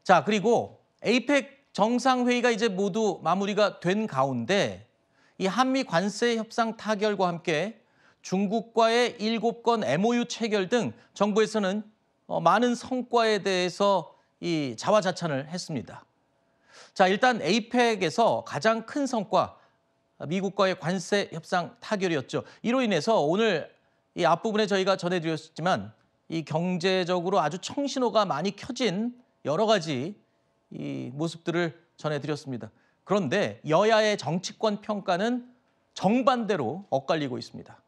자, 그리고 에이펙 정상회의가 이제 모두 마무리가 된 가운데 이 한미 관세 협상 타결과 함께 중국과의 7건 MOU 체결 등 정부에서는 많은 성과에 대해서 이 자화자찬을 했습니다. 자, 일단 에이펙에서 가장 큰 성과, 미국과의 관세 협상 타결이었죠. 이로 인해서 오늘 이 앞부분에 저희가 전해드렸지만 이 경제적으로 아주 청신호가 많이 켜진 여러 가지 이 모습들을 전해드렸습니다. 그런데 여야의 정치권 평가는 정반대로 엇갈리고 있습니다.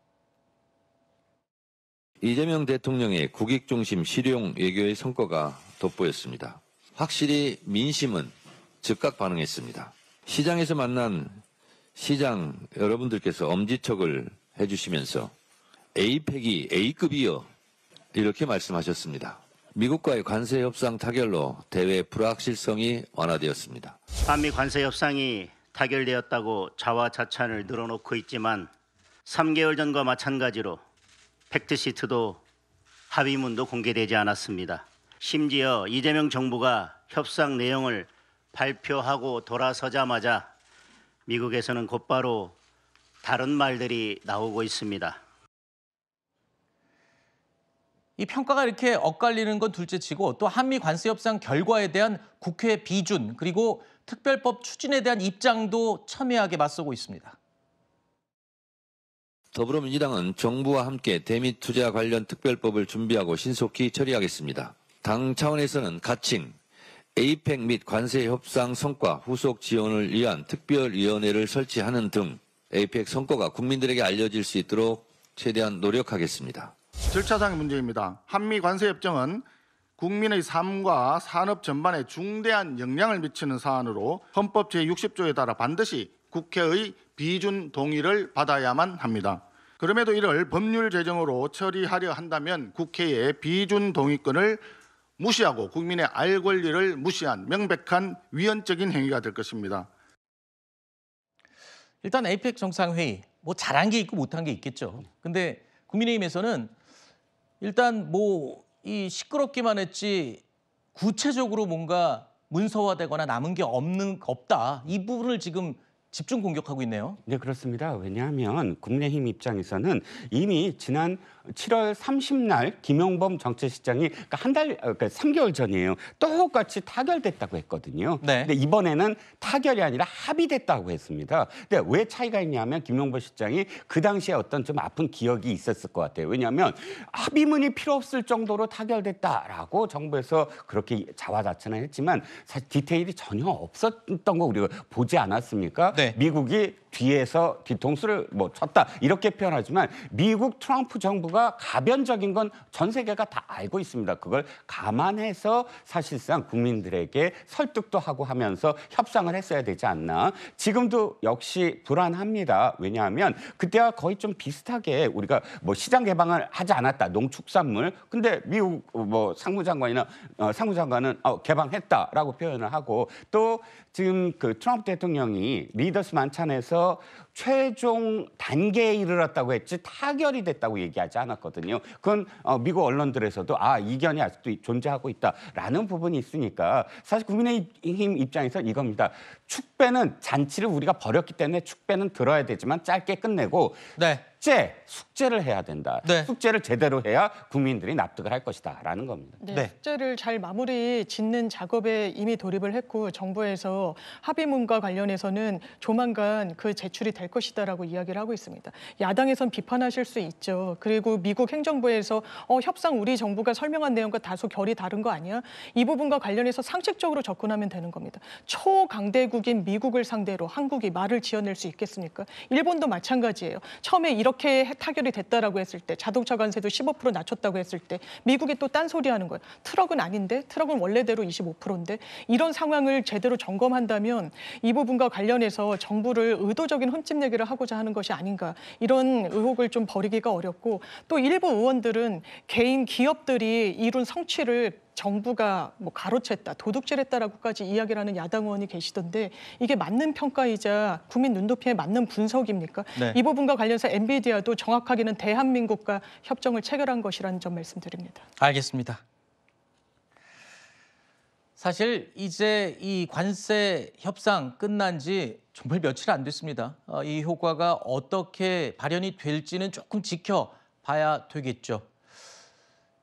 이재명 대통령의 국익 중심 실용 외교의 성과가 돋보였습니다. 확실히 민심은 즉각 반응했습니다. 시장에서 만난 시장 여러분들께서 엄지척을 해주시면서 에이펙이 A급이요 이렇게 말씀하셨습니다. 미국과의 관세 협상 타결로 대외 불확실성이 완화되었습니다. 한미 관세 협상이 타결되었다고 자화자찬을 늘어놓고 있지만 3개월 전과 마찬가지로 팩트시트도 합의문도 공개되지 않았습니다. 심지어 이재명 정부가 협상 내용을 발표하고 돌아서자마자 미국에서는 곧바로 다른 말들이 나오고 있습니다. 이 평가가 이렇게 엇갈리는 건 둘째치고 또 한미 관세 협상 결과에 대한 국회 비준 그리고 특별법 추진에 대한 입장도 첨예하게 맞서고 있습니다. 더불어민주당은 정부와 함께 대미 투자 관련 특별법을 준비하고 신속히 처리하겠습니다. 당 차원에서는 가칭, 에이펙 및 관세 협상 성과 후속 지원을 위한 특별위원회를 설치하는 등 에이펙 성과가 국민들에게 알려질 수 있도록 최대한 노력하겠습니다. 절차상의 문제입니다. 한미 관세협정은 국민의 삶과 산업 전반에 중대한 영향을 미치는 사안으로 헌법 제60조에 따라 반드시 국회의 비준 동의를 받아야만 합니다. 그럼에도 이를 법률 제정으로 처리하려 한다면 국회의 비준 동의권을 무시하고 국민의 알 권리를 무시한 명백한 위헌적인 행위가 될 것입니다. 일단 에이펙 정상회의 뭐 잘한 게 있고 못한 게 있겠죠. 근데 국민의힘에서는 일단 뭐 이 시끄럽기만 했지 구체적으로 뭔가 문서화되거나 남은 게 없다. 이 부분을 지금 집중 공격하고 있네요. 네, 그렇습니다. 왜냐하면 국민의힘 입장에서는 이미 지난 7월 30날 김용범 정책실장이 그러니까 3개월 전이에요. 똑같이 타결됐다고 했거든요. 네. 근데 이번에는 타결이 아니라 합의됐다고 했습니다. 근데 왜 차이가 있냐면 김용범 실장이 그 당시에 어떤 좀 아픈 기억이 있었을 것 같아요. 왜냐하면 합의문이 필요 없을 정도로 타결됐다라고 정부에서 그렇게 자화자찬을 했지만 사실 디테일이 전혀 없었던 거 우리가 보지 않았습니까? 네. 미국이 뒤에서 뒤통수를 쳤다 이렇게 표현하지만 미국 트럼프 정부가 가변적인 건 전 세계가 다 알고 있습니다. 그걸 감안해서 사실상 국민들에게 설득도 하고 하면서 협상을 했어야 되지 않나. 지금도 역시 불안합니다. 왜냐하면 그때와 거의 좀 비슷하게 우리가 시장 개방을 하지 않았다. 농축산물. 근데 미국 상무장관은 개방했다라고 표현을 하고 또 지금 그 트럼프 대통령이 리더스 만찬에서 최종 단계에 이르렀다고 했지 타결이 됐다고 얘기하지 않았거든요. 그건 미국 언론들에서도 이견이 아직도 존재하고 있다라는 부분이 있으니까 사실 국민의힘 입장에서 이겁니다. 축배는 잔치를 우리가 벌였기 때문에 축배는 들어야 되지만 짧게 끝내고 네. 숙제를 해야 된다. 네. 숙제를 제대로 해야 국민들이 납득을 할 것이다라는 겁니다. 네, 네. 숙제를 잘 마무리 짓는 작업에 이미 돌입을 했고 정부에서 합의문과 관련해서는 조만간 그 제출이 될 것이다라고 이야기를 하고 있습니다. 야당에선 비판하실 수 있죠. 그리고 미국 행정부에서 협상 우리 정부가 설명한 내용과 다소 결이 다른 거 아니야? 이 부분과 관련해서 상식적으로 접근하면 되는 겁니다. 초강대국인 미국을 상대로 한국이 말을 지어낼 수 있겠습니까? 일본도 마찬가지예요. 처음에 이렇게 타결이 됐다라고 했을 때 자동차 관세도 15% 낮췄다고 했을 때 미국이 또 딴소리 하는 거예요. 트럭은 아닌데 트럭은 원래대로 25%인데 이런 상황을 제대로 점검한다면 이 부분과 관련해서 정부를 의도적인 흠집내기를 하고자 하는 것이 아닌가 이런 의혹을 좀 버리기가 어렵고 또 일부 의원들은 개인 기업들이 이룬 성취를 정부가 가로챘다, 도둑질했다라고까지 이야기를 하는 야당 의원이 계시던데 이게 맞는 평가이자 국민 눈높이에 맞는 분석입니까? 네. 이 부분과 관련해서 엔비디아도 정확하게는 대한민국과 협정을 체결한 것이라는 점 말씀드립니다. 알겠습니다. 사실 이제 이 관세 협상 끝난 지 정말 며칠 안 됐습니다. 이 효과가 어떻게 발현이 될지는 조금 지켜봐야 되겠죠.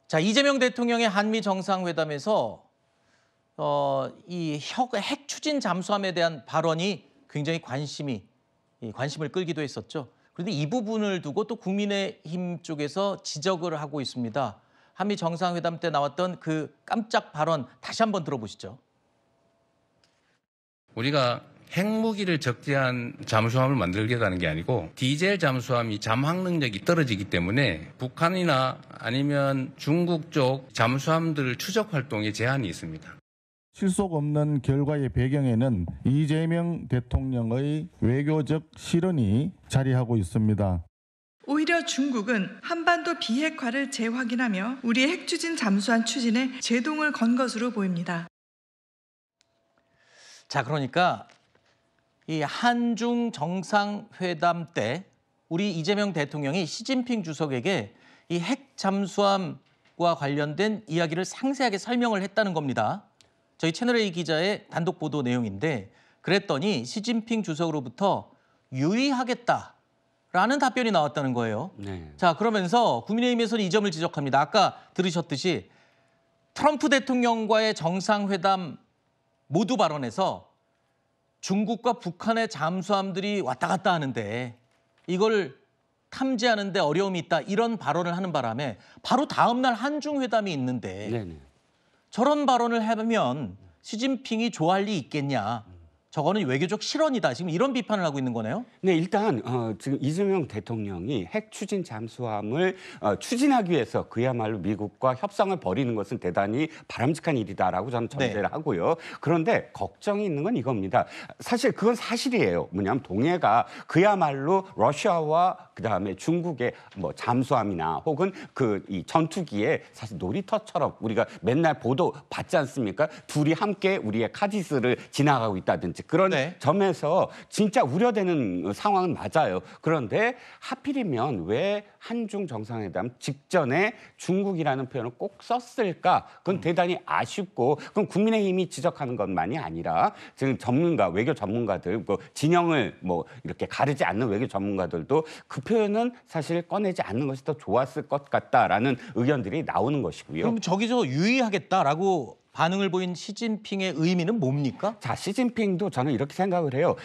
자, 이재명 대통령의 한미 정상회담에서 이 핵 추진 잠수함에 대한 발언이 굉장히 관심을 끌기도 했었죠. 그런데 이 부분을 두고 또 국민의힘 쪽에서 지적을 하고 있습니다. 한미 정상회담 때 나왔던 그 깜짝 발언 다시 한번 들어보시죠. 우리가 핵무기를 적재한 잠수함을 만들겠다는 게 아니고 디젤 잠수함이 잠항 능력이 떨어지기 때문에 북한이나 아니면 중국 쪽 잠수함들 추적 활동에 제한이 있습니다. 실속 없는 결과의 배경에는 이재명 대통령의 외교적 실언이 자리하고 있습니다. 오히려 중국은 한반도 비핵화를 재확인하며 우리의 핵추진 잠수함 추진에 제동을 건 것으로 보입니다. 자, 그러니까 이 한중 정상회담 때 우리 이재명 대통령이 시진핑 주석에게 이 핵 잠수함과 관련된 이야기를 상세하게 설명을 했다는 겁니다. 저희 채널A 기자의 단독 보도 내용인데 그랬더니 시진핑 주석으로부터 유의하겠다라는 답변이 나왔다는 거예요. 네. 자, 그러면서 국민의힘에서는 이 점을 지적합니다. 아까 들으셨듯이 트럼프 대통령과의 정상회담 모두 발언에서 중국과 북한의 잠수함들이 왔다 갔다 하는데 이걸 탐지하는데 어려움이 있다 이런 발언을 하는 바람에 바로 다음 날 한중 회담이 있는데 네네. 저런 발언을 하면 시진핑이 좋아할 리 있겠냐. 저거는 외교적 실언이다. 지금 이런 비판을 하고 있는 거네요. 네, 일단 지금 이재명 대통령이 핵 추진 잠수함을 추진하기 위해서 그야말로 미국과 협상을 벌이는 것은 대단히 바람직한 일이다라고 저는 전제를 하고요. 그런데 걱정이 있는 건 이겁니다. 사실 그건 사실이에요. 뭐냐면 동해가 그야말로 러시아와 그다음에 중국의 뭐 잠수함이나 혹은 이 전투기에 사실 놀이터처럼 우리가 맨날 보도 받지 않습니까? 둘이 함께 우리의 카디스를 지나가고 있다든지 그런 점에서 진짜 우려되는 상황은 맞아요. 그런데 하필이면 왜 한중 정상회담 직전에 중국이라는 표현을 꼭 썼을까? 그건 대단히 아쉽고 그건 국민의힘이 지적하는 것만이 아니라 지금 외교 전문가들, 진영을 이렇게 가르지 않는 외교 전문가들도 그 표현은 사실 꺼내지 않는 것이 더 좋았을 것 같다라는 의견들이 나오는 것이고요. 그럼 저기서 유의하겠다라고 반응을 보인 시진핑의 의미는 뭡니까? 자, 시진핑도 저는 이렇게 생각을 해요.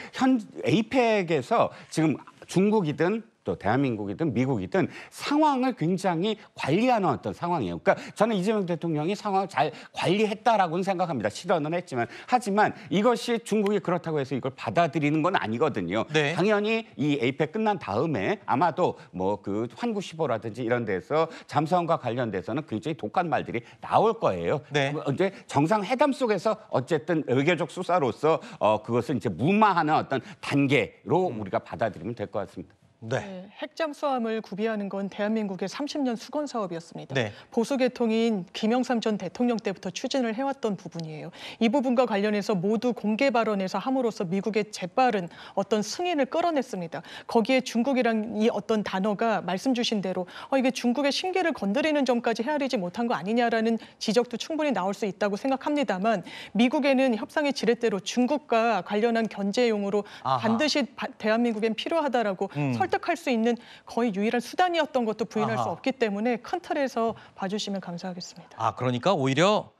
에이펙에서 지금 중국이든 또 대한민국이든 미국이든 상황을 굉장히 관리하는 어떤 상황이에요. 그러니까 저는 이재명 대통령이 상황을 잘 관리했다라고는 생각합니다. 실언은 했지만. 하지만 이것이 중국이 그렇다고 해서 이걸 받아들이는 건 아니거든요. 네. 당연히 이 에이펙 끝난 다음에 아마도 그 환구15라든지 이런 데서 잠수함과 관련돼서는 굉장히 독한 말들이 나올 거예요. 네. 이제 정상회담 속에서 어쨌든 외교적 수사로서 그것을 이제 무마하는 어떤 단계로 우리가 받아들이면 될 것 같습니다. 네, 핵잠수함을 구비하는 건 대한민국의 30년 수건 사업이었습니다. 네. 보수 계통인 김영삼 전 대통령 때부터 추진을 해왔던 부분이에요. 이 부분과 관련해서 모두 공개 발언에서 함으로써 미국의 재빠른 어떤 승인을 끌어냈습니다. 거기에 중국이란 이 어떤 단어가 말씀 주신 대로 이게 중국의 신기를 건드리는 점까지 헤아리지 못한 거 아니냐라는 지적도 충분히 나올 수 있다고 생각합니다만 미국에는 협상의 지렛대로 중국과 관련한 견제용으로 반드시 대한민국엔 필요하다라고 설득할 수 있는 거의 유일한 수단이었던 것도 부인할 수 없기 때문에 큰 틀에서 봐주시면 감사하겠습니다. 그러니까 오히려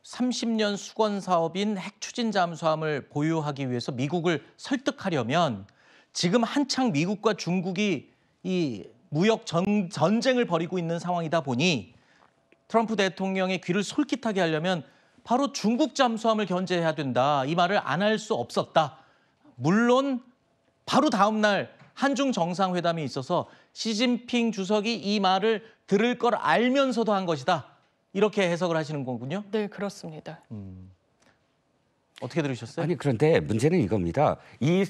30년 수건 사업인 핵 추진 잠수함을 보유하기 위해서 미국을 설득하려면 지금 한창 미국과 중국이 이 무역 전쟁을 벌이고 있는 상황이다 보니 트럼프 대통령의 귀를 솔깃하게 하려면 바로 중국 잠수함을 견제해야 된다. 이 말을 안 할 수 없었다. 물론 바로 다음 날 한중 정상회담이 있어서 시진핑 주석이 이 말을 들을 걸 알면서도 한 것이다. 이렇게 해석을 하시는 거군요. 네, 그렇습니다. 어떻게 들으셨어요? 아니 그런데 문제는 이겁니다.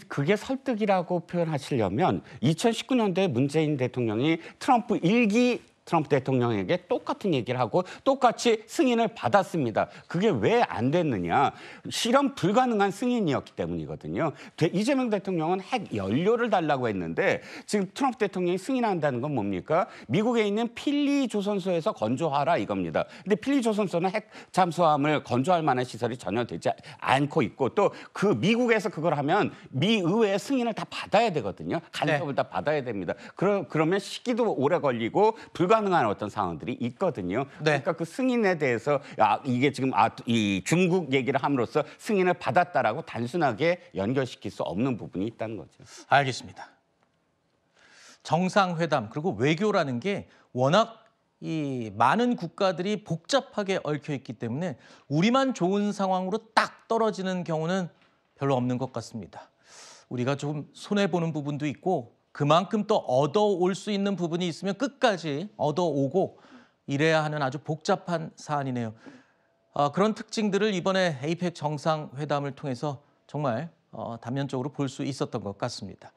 그게 설득이라고 표현하시려면 2019년도에 문재인 대통령이 트럼프 1기 트럼프 대통령에게 똑같은 얘기를 하고 똑같이 승인을 받았습니다. 그게 왜 안 됐느냐? 실현 불가능한 승인이었기 때문이거든요. 이재명 대통령은 핵 연료를 달라고 했는데 지금 트럼프 대통령이 승인한다는 건 뭡니까? 미국에 있는 필리 조선소에서 건조하라 이겁니다. 근데 필리 조선소는 핵 잠수함을 건조할 만한 시설이 전혀 되지 않고 있고 또 그 미국에서 그걸 하면 미 의회의 승인을 다 받아야 되거든요. 간섭을 다 받아야 됩니다. 그러면 시기도 오래 걸리고 불가능한 어떤 상황들이 있거든요. 그러니까 그 승인에 대해서 이게 지금 이 중국 얘기를 함으로써 승인을 받았다라고 단순하게 연결시킬 수 없는 부분이 있다는 거죠. 알겠습니다. 정상회담 그리고 외교라는 게 워낙 이 많은 국가들이 복잡하게 얽혀 있기 때문에 우리만 좋은 상황으로 딱 떨어지는 경우는 별로 없는 것 같습니다. 우리가 좀 손해보는 부분도 있고 그만큼 또 얻어올 수 있는 부분이 있으면 끝까지 얻어오고 이래야 하는 아주 복잡한 사안이네요. 그런 특징들을 이번에 에이펙 정상회담을 통해서 정말 단면적으로 볼 수 있었던 것 같습니다.